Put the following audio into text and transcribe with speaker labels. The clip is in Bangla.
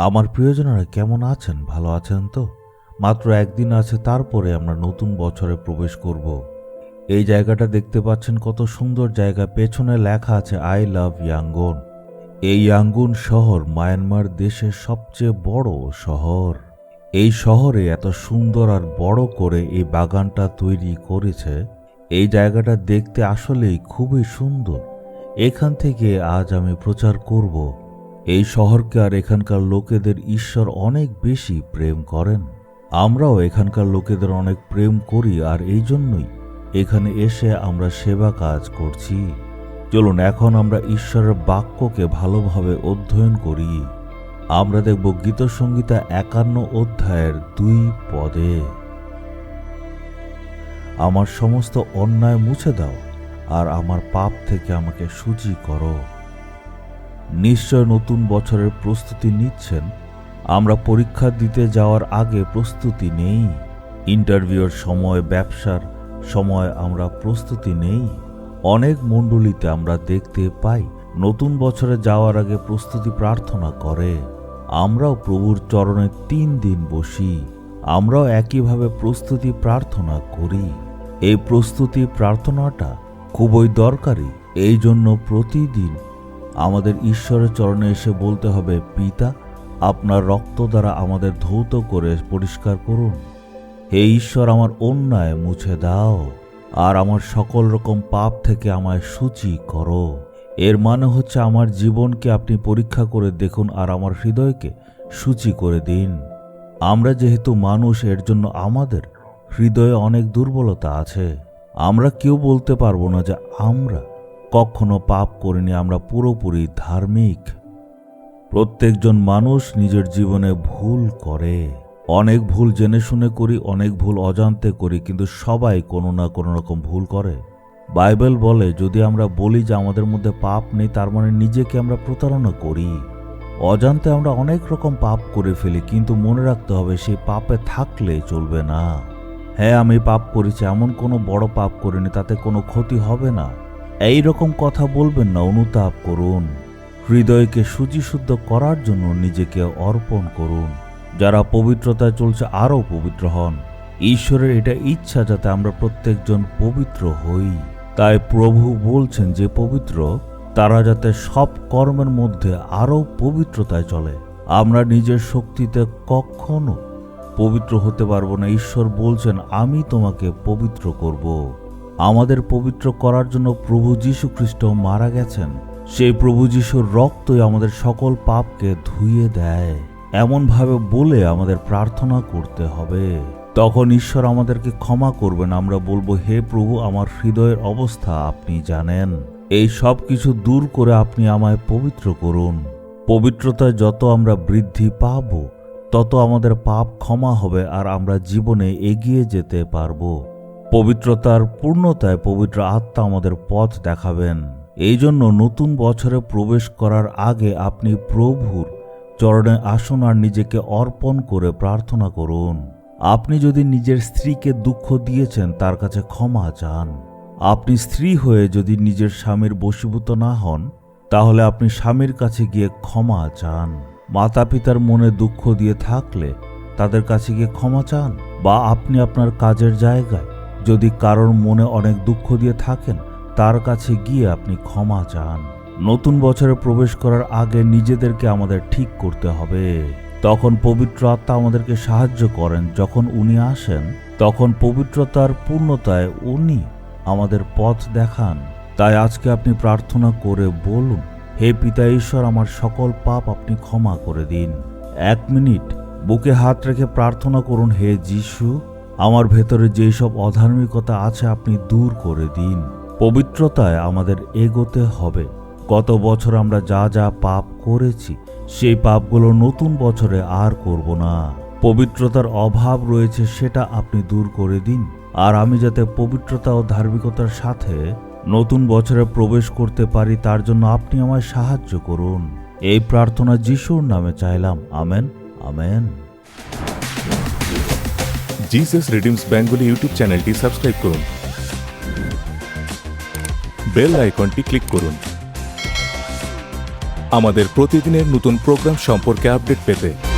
Speaker 1: আমার প্রিয়জনেরা কেমন আছেন? ভালো আছেন তো? মাত্র একদিন আছে, তারপরে আমরা নতুন বছরে প্রবেশ করব। এই জায়গাটা দেখতে পাচ্ছেন, কত সুন্দর জায়গা। পেছনে লেখা আছে আই লাভ ইয়াঙ্গুন। এই ইয়াঙ্গুন শহর মায়ানমার দেশের সবচেয়ে বড় শহর। এই শহরে এত সুন্দর আর বড় করে এই বাগানটা তৈরি করেছে। এই জায়গাটা দেখতে আসলেই খুবই সুন্দর। এখান থেকে আজ আমি প্রচার করব। এই শহরকে আর এখানকার লোকেদের ঈশ্বর অনেক বেশি প্রেম করেন। আমরাও এখানকার লোকেদের অনেক প্রেম করি, আর এই জন্যই এখানে এসে আমরা সেবা কাজ করছি। চলুন এখন আমরা ঈশ্বরের বাক্যকে ভালোভাবে অধ্যয়ন করি। আমরা দেখব গীতসংহিতা 51 অধ্যায়ের 2 পদে, আমার সমস্ত অন্যায় মুছে দাও আর আমার পাপ থেকে আমাকে শুচি করো। নিশ্চয় নতুন বছরের প্রস্তুতি নিচ্ছেন। আমরা পরীক্ষা দিতে যাওয়ার আগে প্রস্তুতি নেই। ইন্টারভিউর সময়, ব্যবসার সময় আমরা প্রস্তুতি নেই। অনেক মণ্ডলীতে আমরা দেখতে পাই নতুন বছরে যাওয়ার আগে প্রস্তুতি প্রার্থনা করে। আমরাও প্রভুর চরণে 3 দিন বসি। আমরাও একইভাবে প্রস্তুতি প্রার্থনা করি। এই প্রস্তুতি প্রার্থনাটা খুবই দরকারি। এই জন্য প্রতিদিন আমাদের ঈশ্বরের চরণে এসে বলতে হবে, পিতা, আপনার রক্ত দ্বারা আমাদের ধৌত করে পরিষ্কার করুন। হে ঈশ্বর, আমার অন্যায় মুছে দাও আর আমার সকল রকম পাপ থেকে আমায় শুচি করো। এর মানে হচ্ছে আমার জীবনকে আপনি পরীক্ষা করে দেখুন আর আমার হৃদয়কে শুচি করে দিন। আমরা যেহেতু মানুষ, এর জন্য আমাদের হৃদয়ে অনেক দুর্বলতা আছে। আমরা কেউ বলতে পারবো না যে আমরা কখনো পাপ করিনি, আমরা পুরোপুরি ধার্মিক। প্রত্যেকজন মানুষ নিজের জীবনে ভুল করে। অনেক ভুল জেনে শুনে করি, অনেক ভুল অজান্তে করি, কিন্তু সবাই কোনো না কোনো রকম ভুল করে। বাইবেল বলে, যদি আমরা বলি যে আমাদের মধ্যে পাপ নেই, তার মানে নিজেকে আমরা প্রতারণা করি। অজান্তে আমরা অনেক রকম পাপ করে ফেলি, কিন্তু মনে রাখতে হবে সেই পাপে থাকলে চলবে না। হ্যাঁ, আমি পাপ করেছি, এমন কোনো বড় পাপ করিনি, তাতে কোনো ক্ষতি হবে না, এই রকম কথা বলবেন না। অনুতাপ করুন। হৃদয়কে শুচিশুদ্ধ করার জন্য নিজেকে অর্পণ করুন। যারা পবিত্রতায় চলছে আরও পবিত্র হন। ঈশ্বরের এটা ইচ্ছা যাতে আমরা প্রত্যেকজন পবিত্র হই। তাই প্রভু বলছেন যে পবিত্র তারা যাতে সব কর্মের মধ্যে আরও পবিত্রতায় চলে। আমরা নিজের শক্তিতে কখনো পবিত্র হতে পারবো না। ঈশ্বর বলছেন, আমি তোমাকে পবিত্র করব। আমাদের পবিত্র করার জন্য প্রভু যীশু খ্রিস্ট মারা গেছেন। সেই প্রভু যীশুর রক্তই আমাদের সকল পাপকে ধুয়ে দেয়। এমনভাবে বলে আমাদের প্রার্থনা করতে হবে। তখন ঈশ্বর আমাদেরকে ক্ষমা করবেন। আমরা বলবো, হে প্রভু, আমার হৃদয়ের অবস্থা আপনি জানেন। এই সব কিছু দূর করে আপনি আমায় পবিত্র করুন। পবিত্রতায় যত আমরা বৃদ্ধি পাব, তত আমাদের পাপ ক্ষমা হবে আর আমরা জীবনে এগিয়ে যেতে পারব। পবিত্রতার পূর্ণতায় পবিত্র আত্মা আমাদের পথ দেখাবেন। এই জন্য নতুন বছরে প্রবেশ করার আগে আপনি প্রভুর চরণে আসুন আর নিজেকে অর্পণ করে প্রার্থনা করুন। আপনি যদি নিজের স্ত্রীকে দুঃখ দিয়েছেন, তার কাছে ক্ষমা চান। আপনি স্ত্রী হয়ে যদি নিজের স্বামীর বশীভূত না হন, তাহলে আপনি স্বামীর কাছে গিয়ে ক্ষমা চান। মাতা পিতার মনে দুঃখ দিয়ে থাকলে তাদের কাছে গিয়ে ক্ষমা চান। বা আপনি আপনার কাজের জায়গায় যদি কারোর মনে অনেক দুঃখ দিয়ে থাকেন, তার কাছে গিয়ে আপনি ক্ষমা চান। নতুন বছরে প্রবেশ করার আগে নিজেদেরকে আমাদের ঠিক করতে হবে। তখন পবিত্র আত্মা আমাদেরকে সাহায্য করেন। যখন উনি আসেন, তখন পবিত্রতার পূর্ণতায় উনি আমাদের পথ দেখান। তাই আজকে আপনি প্রার্থনা করে বলুন, হে পিতা ঈশ্বর, আমার সকল পাপ আপনি ক্ষমা করে দিন। 1 মিনিট বুকে হাত রেখে প্রার্থনা করুন, হে যিশু, আমার ভেতরে যেই সব অধার্মিকতা আছে আপনি দূর করে দিন। পবিত্রতায় আমাদের এগোতে হবে। গত বছর আমরা যা যা পাপ করেছি, সেই পাপগুলো নতুন বছরে আর করব না। পবিত্রতার অভাব রয়েছে, সেটা আপনি দূর করে দিন। আর আমি যাতে পবিত্রতা ও ধার্মিকতার সাথে নতুন বছরে প্রবেশ করতে পারি, তার জন্য আপনি আমায় সাহায্য করুন। এই প্রার্থনা যিশুর নামে চাইলাম। Amen, amen.
Speaker 2: Jesus redeems Bengali YouTube চ্যানেলটি সাবস্ক্রাইব করুন। বেল আইকনটি ক্লিক করুন। আমাদের প্রতিদিনের নতুন প্রোগ্রাম সম্পর্কে আপডেট পেতে